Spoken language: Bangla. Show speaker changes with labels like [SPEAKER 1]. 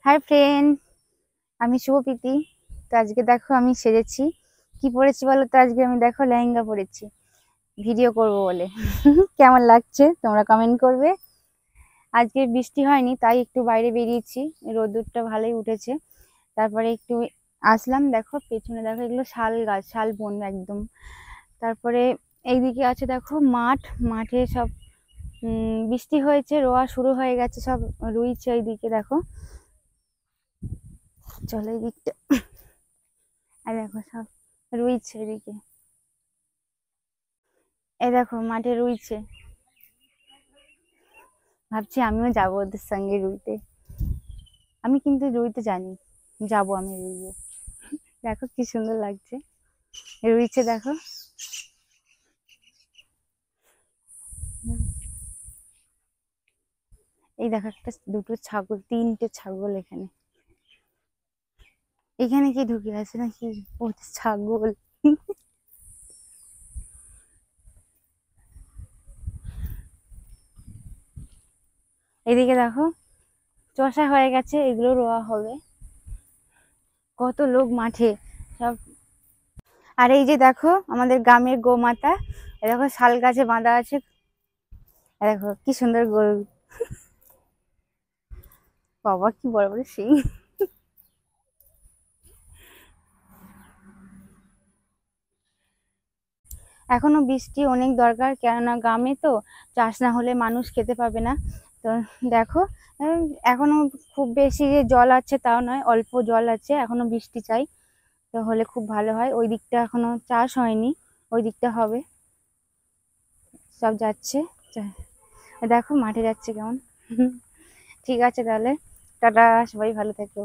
[SPEAKER 1] হাই ফ্রেন্ড, আমি শুভপ্রীতি। তো আজকে দেখো আমি সেজেছি। কি পরেছি বলো তো? আজকে আমি দেখো লেহেঙ্গা পরেছি ভিডিও করব বলে। কেমন লাগছে তোমরা কমেন্ট করবে। আজকে বৃষ্টি হয়নি তাই একটু বাইরে বেরিয়েছি, রোদ্দুরটা ভালোই উঠেছে। তারপরে একটু আসলাম, দেখো পেছনে দেখো এগুলো শাল গাছ, শাল বন একদম। তারপরে এইদিকে আছে দেখো মাঠ, মাঠে সব বৃষ্টি হয়েছে, রোয়া শুরু হয়ে গেছে, সব রুইছে এইদিকে দেখো। চলো এই দিকটা, আর দেখো সব রুইছে এদিকে। এই দেখো মাঠে রুইছে, ভাবছি আমিও যাবো ওদের সঙ্গে রুইতে। আমি কিন্তু রুইতে জানি, যাবো আমি রুইতে। দেখো কি সুন্দর লাগছে, রুইছে দেখো। এই দেখো একটা, দুটো ছাগল, তিনটে ছাগল এখানে। এখানে কি ঢুকে আছে নাকি? ও ছাগল। এদিকে দেখো চষা হয়ে গেছে, এগুলো রোয়া হবে। কত লোক মাঠে সব। আর এই যে দেখো আমাদের গ্রামের গোমাতা, এ দেখো শাল গাছে বাঁধা আছে। এ দেখো কি সুন্দর গরু, বাবা কি বড় বড় শিং। এখনো বৃষ্টি অনেক দরকার, কেননা গ্রামে তো চাষ না হলে মানুষ খেতে পাবে না। তো দেখো, উম, এখনো খুব বেশি যে জল আছে তাও নয়, অল্প জল আছে, এখনো বৃষ্টি চাই। তো হলে খুব ভালো হয়। ওই দিকটা এখনো চাষ হয়নি, ওই দিকটা হবে। সব যাচ্ছে, দেখো মাঠে যাচ্ছে কেমন। ঠিক আছে তাহলে, টাটা, সবাই ভালো থেকো।